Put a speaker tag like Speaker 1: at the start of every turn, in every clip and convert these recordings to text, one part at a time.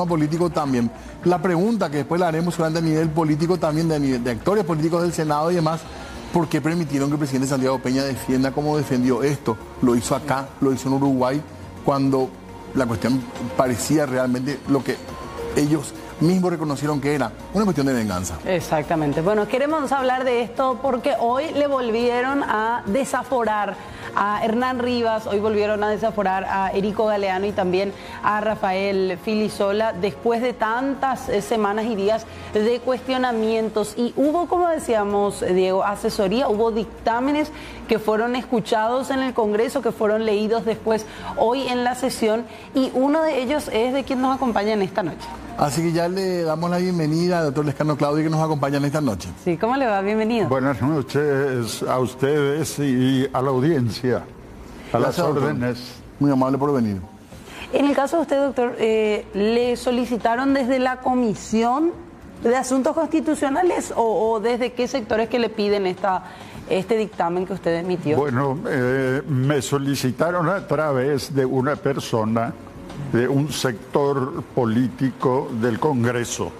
Speaker 1: político también. La pregunta que después la haremos durante a nivel político también, de actores políticos del Senado y demás, ¿por qué permitieron que el presidente Santiago Peña defienda como defendió esto? Lo hizo acá, lo hizo en Uruguay, cuando la cuestión parecía realmente lo que ellos mismos reconocieron que era una cuestión de venganza.
Speaker 2: Exactamente. Bueno, queremos hablar de esto porque hoy le volvieron a desaforar a Hernán Rivas, hoy volvieron a desaforar a Erico Galeano y también a Rafael Filisola después de tantas semanas y días de cuestionamientos. Y hubo, como decíamos, Diego, asesoría, hubo dictámenes que fueron escuchados en el Congreso, que fueron leídos después hoy en la sesión, y uno de ellos es de quien nos acompaña en esta noche.
Speaker 1: Así que ya le damos la bienvenida al doctor Lescano Claudio, que nos acompaña en esta noche.
Speaker 2: Sí, ¿cómo le va? Bienvenido.
Speaker 3: Buenas noches a ustedes y a la audiencia, a las órdenes.
Speaker 1: Muy amable por venir.
Speaker 2: En el caso de usted, doctor, ¿le solicitaron desde la Comisión de Asuntos Constitucionales o desde qué sectores que le piden este dictamen que usted emitió?
Speaker 3: Bueno, me solicitaron a través de una persona de un sector político del Congreso.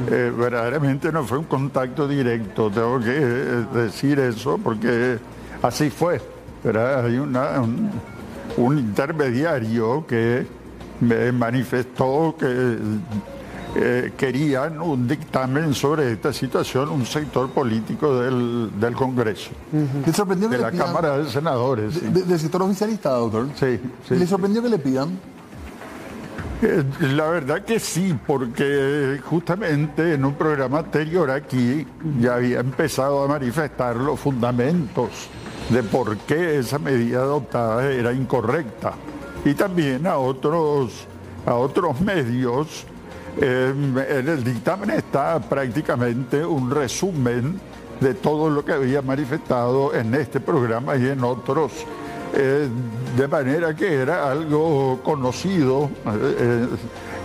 Speaker 3: Verdaderamente no fue un contacto directo, tengo que decir eso, porque así fue. ¿Verdad? Hay un intermediario que me manifestó que querían un dictamen sobre esta situación, un sector político del Congreso.
Speaker 1: ¿Le sorprendió que
Speaker 3: de
Speaker 1: le
Speaker 3: la
Speaker 1: pidan,
Speaker 3: Cámara de Senadores?
Speaker 1: Del sector oficialista, doctor?
Speaker 3: Sí, sí.
Speaker 1: ¿Le sorprendió que le pidan?
Speaker 3: La verdad que sí, porque justamente en un programa anterior aquí ya había empezado a manifestar los fundamentos de por qué esa medida adoptada era incorrecta. Y también a otros medios. En el dictamen está prácticamente un resumen de todo lo que había manifestado en este programa y en otros. De manera que era algo conocido,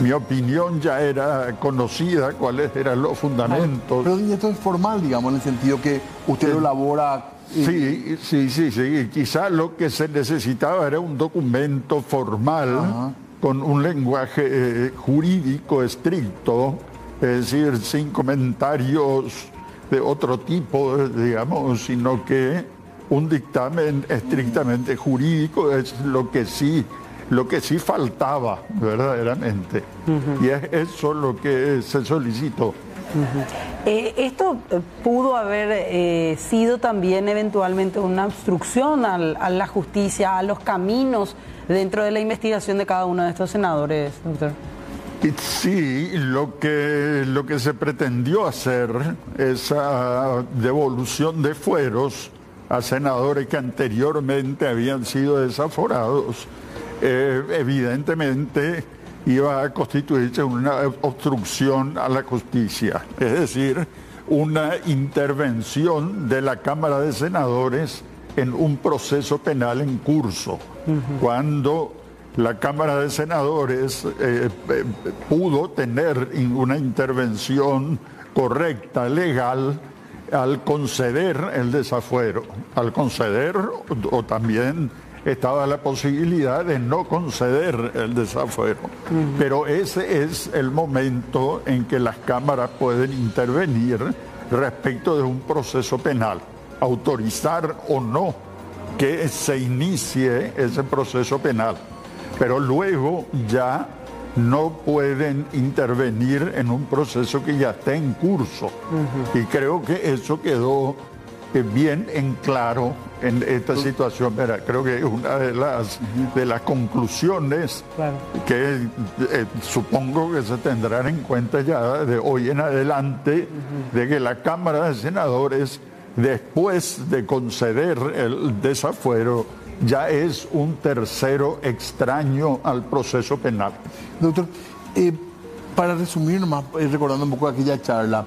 Speaker 3: mi opinión ya era conocida, cuáles eran los fundamentos.
Speaker 1: Pero esto es formal, digamos, en el sentido que usted lo elabora.
Speaker 3: Sí. Quizá lo que se necesitaba era un documento formal, con un lenguaje jurídico estricto, es decir, sin comentarios de otro tipo, digamos, sino que un dictamen estrictamente jurídico es lo que sí faltaba verdaderamente. Y es eso lo que se solicitó.
Speaker 2: Esto pudo haber sido también eventualmente una obstrucción a la justicia, a los caminos dentro de la investigación de cada uno de estos senadores, doctor.
Speaker 3: Sí, lo que se pretendió hacer, esa devolución de fueros a senadores que anteriormente habían sido desaforados, evidentemente iba a constituirse una obstrucción a la justicia, es decir, una intervención de la Cámara de Senadores en un proceso penal en curso, cuando la Cámara de Senadores pudo tener una intervención correcta, legal, al conceder el desafuero, al conceder o también estaba la posibilidad de no conceder el desafuero. Pero ese es el momento en que las cámaras pueden intervenir respecto de un proceso penal, autorizar o no que se inicie ese proceso penal. Pero luego ya no pueden intervenir en un proceso que ya está en curso. Y creo que eso quedó bien en claro en esta situación. Creo que es una de las conclusiones que supongo que se tendrán en cuenta ya de hoy en adelante, de que la Cámara de Senadores, después de conceder el desafuero, ya es un tercero extraño al proceso penal.
Speaker 1: Doctor, para resumir nomás, recordando un poco aquella charla,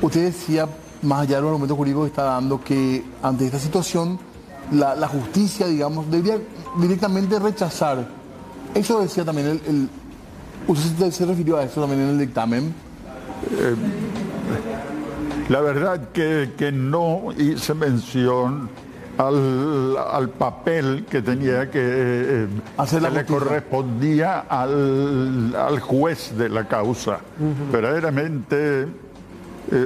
Speaker 1: usted decía, más allá de los argumentos jurídicos que está dando, que ante esta situación la justicia, digamos, debería directamente rechazar. Eso decía también usted se refirió a eso también en el dictamen.
Speaker 3: La verdad que no hice mención al papel que tenía que le correspondía al juez de la causa. Verdaderamente,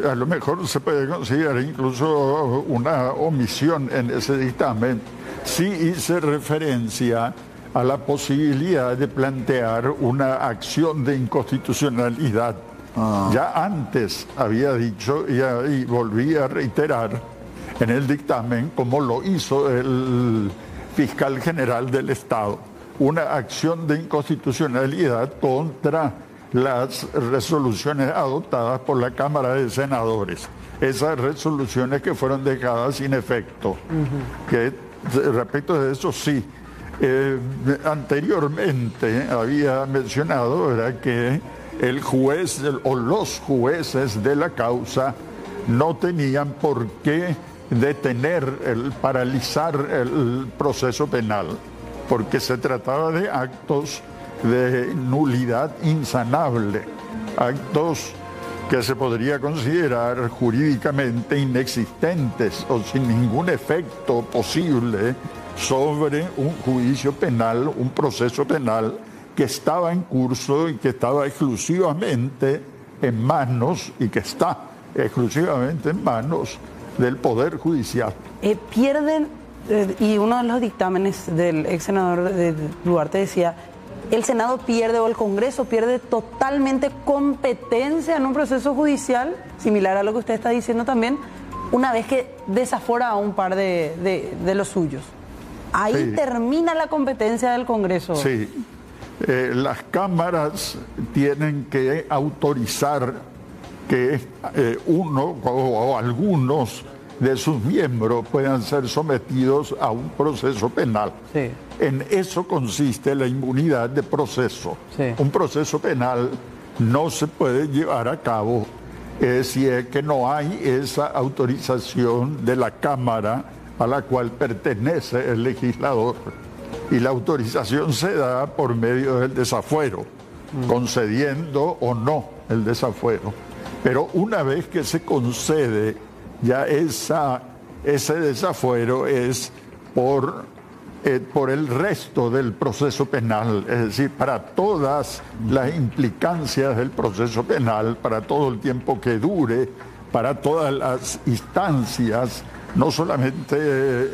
Speaker 3: a lo mejor se puede considerar incluso una omisión en ese dictamen. Sí hice referencia a la posibilidad de plantear una acción de inconstitucionalidad. Ya antes había dicho y volví a reiterar en el dictamen, como lo hizo el fiscal general del Estado, una acción de inconstitucionalidad contra las resoluciones adoptadas por la Cámara de Senadores. Esas resoluciones que fueron dejadas sin efecto. Que respecto de eso sí, anteriormente había mencionado, ¿verdad?, que el juez o los jueces de la causa no tenían por qué paralizar el proceso penal, porque se trataba de actos de nulidad insanable, actos que se podría considerar jurídicamente inexistentes o sin ningún efecto posible sobre un juicio penal, un proceso penal que estaba en curso y que estaba exclusivamente en manos, y que está exclusivamente en manos del Poder Judicial.
Speaker 2: Pierden, y uno de los dictámenes del ex senador de Duarte decía, el Senado pierde o el Congreso pierde totalmente competencia en un proceso judicial, similar a lo que usted está diciendo también, una vez que desafora a un par de los suyos. Ahí sí termina la competencia del Congreso.
Speaker 3: Sí, las cámaras tienen que autorizar que uno o algunos de sus miembros puedan ser sometidos a un proceso penal.
Speaker 2: Sí.
Speaker 3: En eso consiste la inmunidad de proceso.
Speaker 2: Sí.
Speaker 3: Un proceso penal no se puede llevar a cabo si es que no hay esa autorización de la Cámara a la cual pertenece el legislador. Y la autorización se da por medio del desafuero, concediendo o no el desafuero. Pero una vez que se concede, ya ese desafuero es por el resto del proceso penal, es decir, para todas las implicancias del proceso penal, para todo el tiempo que dure, para todas las instancias. No solamente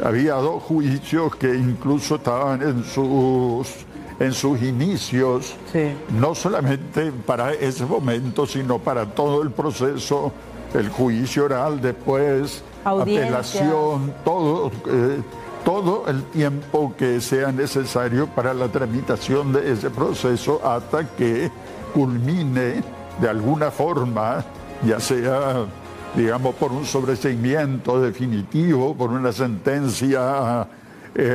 Speaker 3: había 2 juicios que incluso estaban en sus inicios,
Speaker 2: sí,
Speaker 3: no solamente para ese momento, sino para todo el proceso, el juicio oral, después,
Speaker 2: audiencia,
Speaker 3: apelación, todo el tiempo que sea necesario para la tramitación de ese proceso hasta que culmine de alguna forma, ya sea, digamos, por un sobreseimiento definitivo, por una sentencia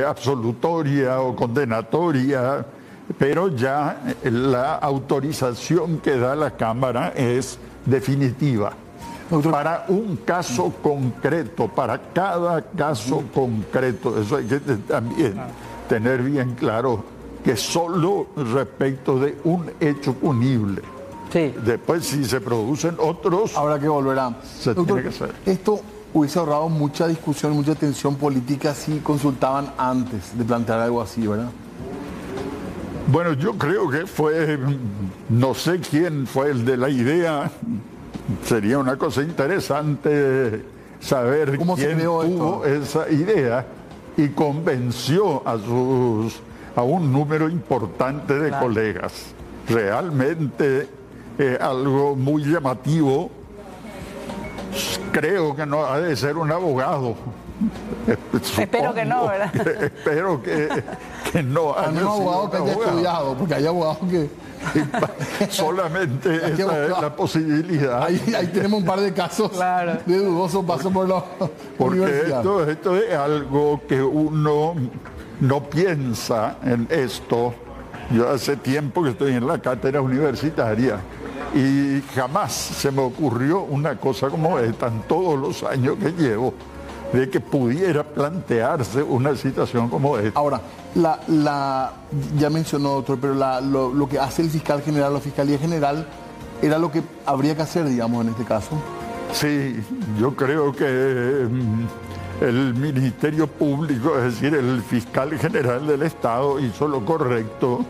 Speaker 3: absolutoria o condenatoria, pero ya la autorización que da la Cámara es definitiva. Para un caso concreto, para cada caso concreto, eso hay que también tener bien claro, que solo respecto de un hecho punible.
Speaker 2: Sí.
Speaker 3: Después, si se producen otros,
Speaker 1: habrá que volver a...
Speaker 3: Doctor, tiene que hacer.
Speaker 1: Esto hubiese ahorrado mucha discusión, mucha tensión política si consultaban antes de plantear algo así, ¿verdad?
Speaker 3: Bueno, yo creo que fue, no sé quién fue el de la idea. Sería una cosa interesante saber quién tuvo esa idea y convenció a un número importante de colegas. Realmente algo muy llamativo. Creo que no ha de ser un abogado.
Speaker 2: Espero que no, ¿verdad?
Speaker 3: Espero que no haya sido
Speaker 1: un abogado que haya estudiado, porque hay abogados que...
Speaker 3: Solamente esa es la posibilidad.
Speaker 1: Ahí tenemos un par de casos, claro, de dudoso paso por la universidad.
Speaker 3: Porque esto es algo que uno no piensa en esto. Yo hace tiempo que estoy en la cátedra universitaria y jamás se me ocurrió una cosa como esta en todos los años que llevo, de que pudiera plantearse una situación como esta.
Speaker 1: Ahora, ya mencionó, doctor, pero lo que hace el fiscal general, la Fiscalía General, era lo que habría que hacer, digamos, en este caso.
Speaker 3: Sí, yo creo que el Ministerio Público, es decir, el fiscal general del Estado, hizo lo correcto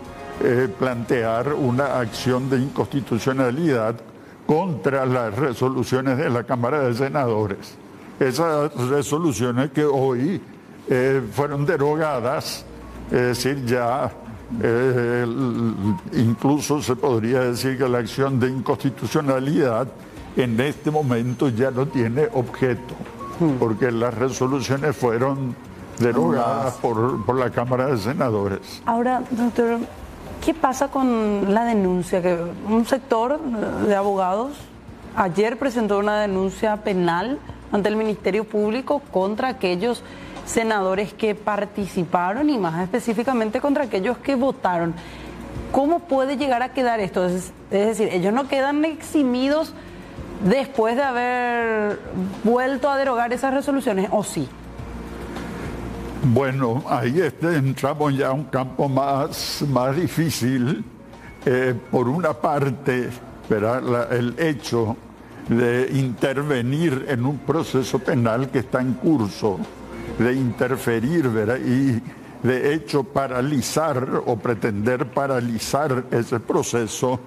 Speaker 3: plantear una acción de inconstitucionalidad contra las resoluciones de la Cámara de Senadores. Esas resoluciones que hoy fueron derogadas, es decir, ya incluso se podría decir que la acción de inconstitucionalidad en este momento ya no tiene objeto, porque las resoluciones fueron derogadas por la Cámara de Senadores.
Speaker 2: Ahora, doctor, ¿qué pasa con la denuncia? Que un sector de abogados ayer presentó una denuncia penal ante el Ministerio Público contra aquellos senadores que participaron y más específicamente contra aquellos que votaron. ¿Cómo puede llegar a quedar esto? Es decir, ellos no quedan eximidos después de haber vuelto a derogar esas resoluciones, ¿o sí?
Speaker 3: Bueno, ahí entramos ya a un campo más difícil. Por una parte, ¿verdad? El hecho de intervenir en un proceso penal que está en curso, de interferir, ¿verdad? Y de hecho paralizar o pretender paralizar ese proceso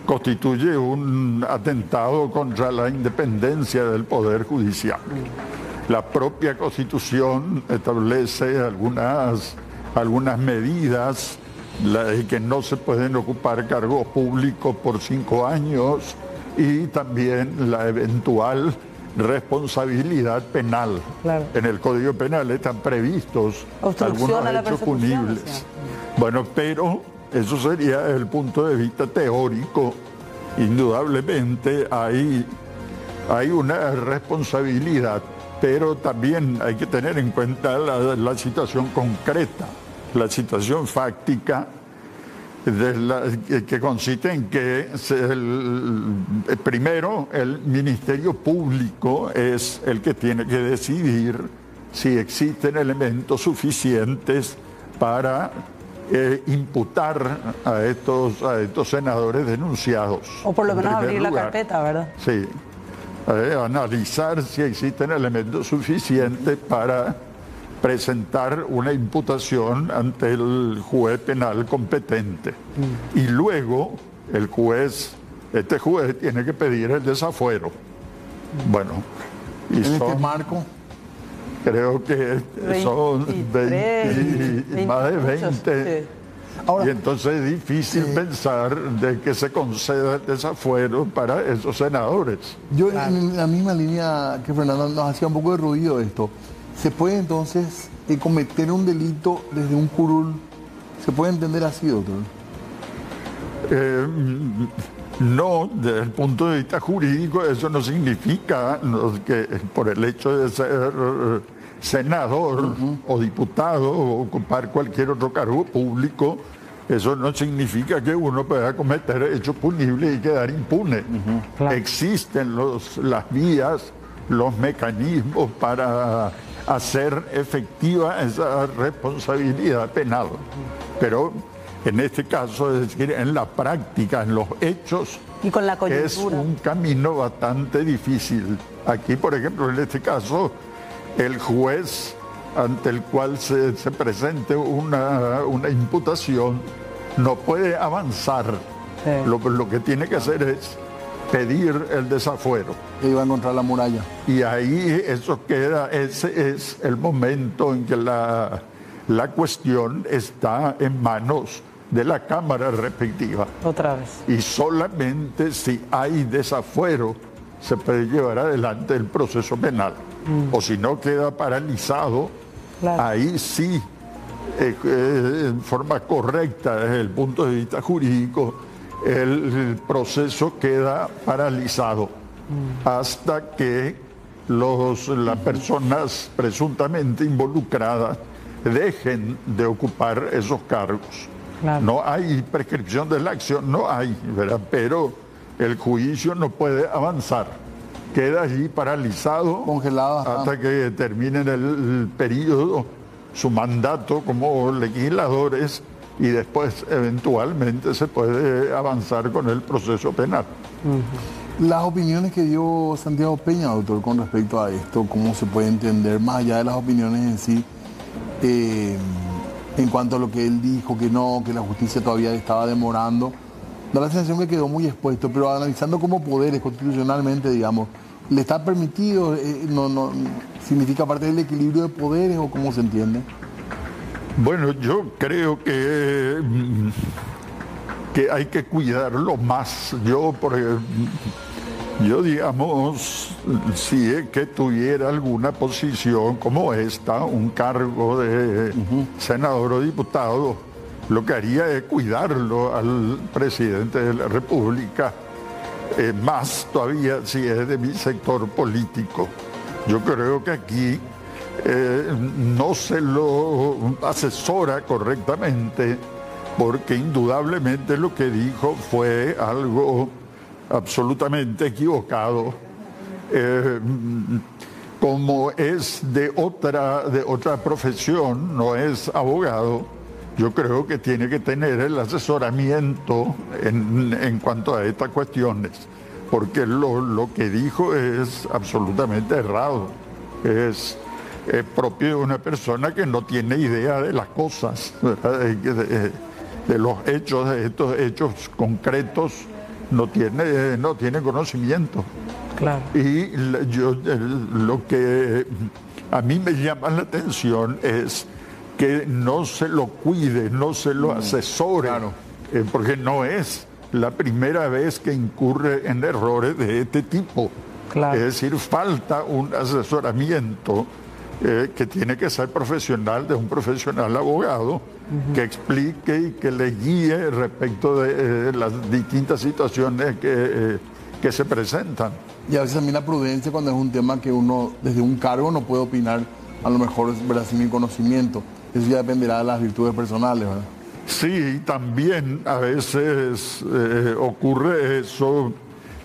Speaker 3: constituye un atentado contra la independencia del Poder Judicial. La propia Constitución establece algunas medidas, que no se pueden ocupar cargos públicos por 5 años y también la eventual responsabilidad penal.
Speaker 2: Claro.
Speaker 3: En el Código Penal están previstos
Speaker 2: obstrucción
Speaker 3: algunos hechos punibles. Bueno, pero eso sería el punto de vista teórico. Indudablemente hay una responsabilidad, pero también hay que tener en cuenta la situación concreta, la situación fáctica, que consiste en que primero el Ministerio Público es el que tiene que decidir si existen elementos suficientes para imputar a estos senadores denunciados.
Speaker 2: O por lo menos abrir la carpeta, ¿verdad?
Speaker 3: Sí, analizar si existen elementos suficientes para presentar una imputación ante el juez penal competente. Y luego este juez tiene que pedir el desafuero. Bueno, y
Speaker 1: en este marco
Speaker 3: creo que son 20, más de 20.
Speaker 2: Sí.
Speaker 1: Ahora,
Speaker 3: y entonces es difícil pensar de que se conceda el desafuero para esos senadores.
Speaker 1: yo en la misma línea que Fernando nos hacía un poco de ruido esto. ¿Se puede entonces cometer un delito desde un curul? ¿Se puede entender así, doctor?
Speaker 3: No, desde el punto de vista jurídico eso no significa que por el hecho de ser senador o diputado o ocupar cualquier otro cargo público, eso no significa que uno pueda cometer hechos punibles y quedar impune.
Speaker 2: Claro.
Speaker 3: Existen las vías, los mecanismos para hacer efectiva esa responsabilidad penal. Pero en este caso, es decir, en la práctica, en los hechos,
Speaker 2: Y con la
Speaker 3: es
Speaker 2: coyuntura.
Speaker 3: un camino bastante difícil. Aquí, por ejemplo, en este caso, el juez ante el cual se presente una imputación no puede avanzar.
Speaker 2: Sí.
Speaker 3: Lo que tiene que hacer es pedir el desafuero.
Speaker 1: Que iba a encontrar la muralla.
Speaker 3: Y ahí eso queda, ese es el momento en que la cuestión está en manos de la Cámara respectiva.
Speaker 2: Otra vez.
Speaker 3: Y solamente si hay desafuero se puede llevar adelante el proceso penal. O si no queda paralizado,
Speaker 2: Claro.
Speaker 3: ahí sí, en forma correcta desde el punto de vista jurídico, el proceso queda paralizado hasta que las personas presuntamente involucradas dejen de ocupar esos cargos.
Speaker 2: Claro.
Speaker 3: No hay prescripción de la acción, no hay, ¿verdad? Pero el juicio no puede avanzar. Queda allí paralizado,
Speaker 1: Congelado
Speaker 3: hasta que terminen el periodo, su mandato como legisladores, y después eventualmente se puede avanzar con el proceso penal.
Speaker 1: Las opiniones que dio Santiago Peña, doctor, con respecto a esto, cómo se puede entender, más allá de las opiniones en sí, en cuanto a lo que él dijo, que no, que la justicia todavía estaba demorando, da la sensación que quedó muy expuesto, pero analizando como poderes constitucionalmente, digamos, ¿le está permitido? ¿Significa parte del equilibrio de poderes o cómo se entiende?
Speaker 3: Bueno, yo creo que hay que cuidarlo más. Yo, digamos, si es que tuviera alguna posición como esta, un cargo de senador o diputado, lo que haría es cuidarlo al presidente de la República, más todavía si es de mi sector político. Yo creo que aquí no se lo asesora correctamente, porque indudablemente lo que dijo fue algo absolutamente equivocado. Como es de otra profesión, no es abogado, yo creo que tiene que tener el asesoramiento en cuanto a estas cuestiones, porque lo que dijo es absolutamente errado. Es propio de una persona que no tiene idea de las cosas, de los hechos, de estos hechos concretos, no tiene conocimiento.
Speaker 2: Claro.
Speaker 3: Y lo que a mí me llama la atención es que no se lo cuide, no se lo asesore,
Speaker 1: Claro.
Speaker 3: Porque no es la primera vez que incurre en errores de este tipo.
Speaker 2: Claro.
Speaker 3: Es decir, falta un asesoramiento que tiene que ser profesional, de un profesional abogado, que explique y que le guíe respecto de las distintas situaciones que se presentan.
Speaker 1: Y a veces también la prudencia cuando es un tema que uno desde un cargo no puede opinar, a lo mejor es sin mi conocimiento. Eso ya dependerá de las virtudes personales, ¿verdad?
Speaker 3: Sí, también a veces ocurre eso,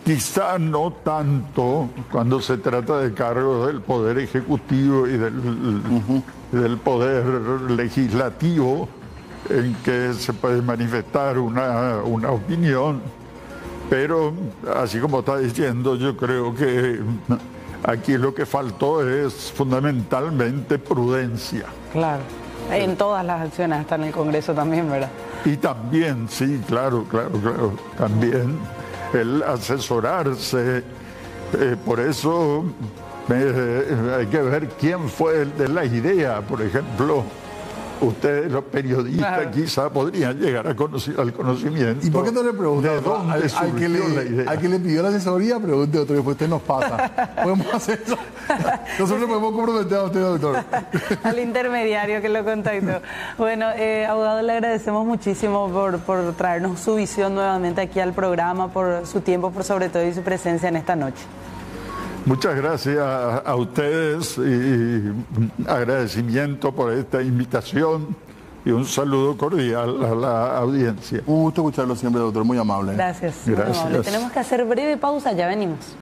Speaker 3: quizá no tanto cuando se trata de cargos del Poder Ejecutivo y del Poder Legislativo, en que se puede manifestar una opinión, pero así como está diciendo, yo creo que aquí lo que faltó es fundamentalmente prudencia.
Speaker 2: Claro. En todas las acciones, hasta en el Congreso también, ¿verdad?
Speaker 3: Y también, sí, claro, también el asesorarse. Por eso hay que ver quién fue el de la idea. Por ejemplo, ustedes, los periodistas,
Speaker 2: Claro.
Speaker 3: quizá podrían llegar al conocimiento.
Speaker 1: ¿Y por qué no le pregunta
Speaker 3: de dónde
Speaker 1: al que
Speaker 3: surgió la idea?
Speaker 1: al que le pidió la asesoría? Pregunte, doctor, después usted nos pasa. ¿Podemos hacer eso? Nosotros podemos comprometer a usted, doctor.
Speaker 2: Al intermediario que lo contactó. Bueno, abogado, le agradecemos muchísimo por traernos su visión nuevamente aquí al programa, por su tiempo, por sobre todo y su presencia en esta noche.
Speaker 3: Muchas gracias a ustedes y agradecimiento por esta invitación y un saludo cordial a la audiencia.
Speaker 1: Un gusto escucharlo siempre, doctor, muy amable.
Speaker 2: Gracias.
Speaker 3: Gracias.
Speaker 2: Muy amable. Tenemos que hacer breve pausa, ya venimos.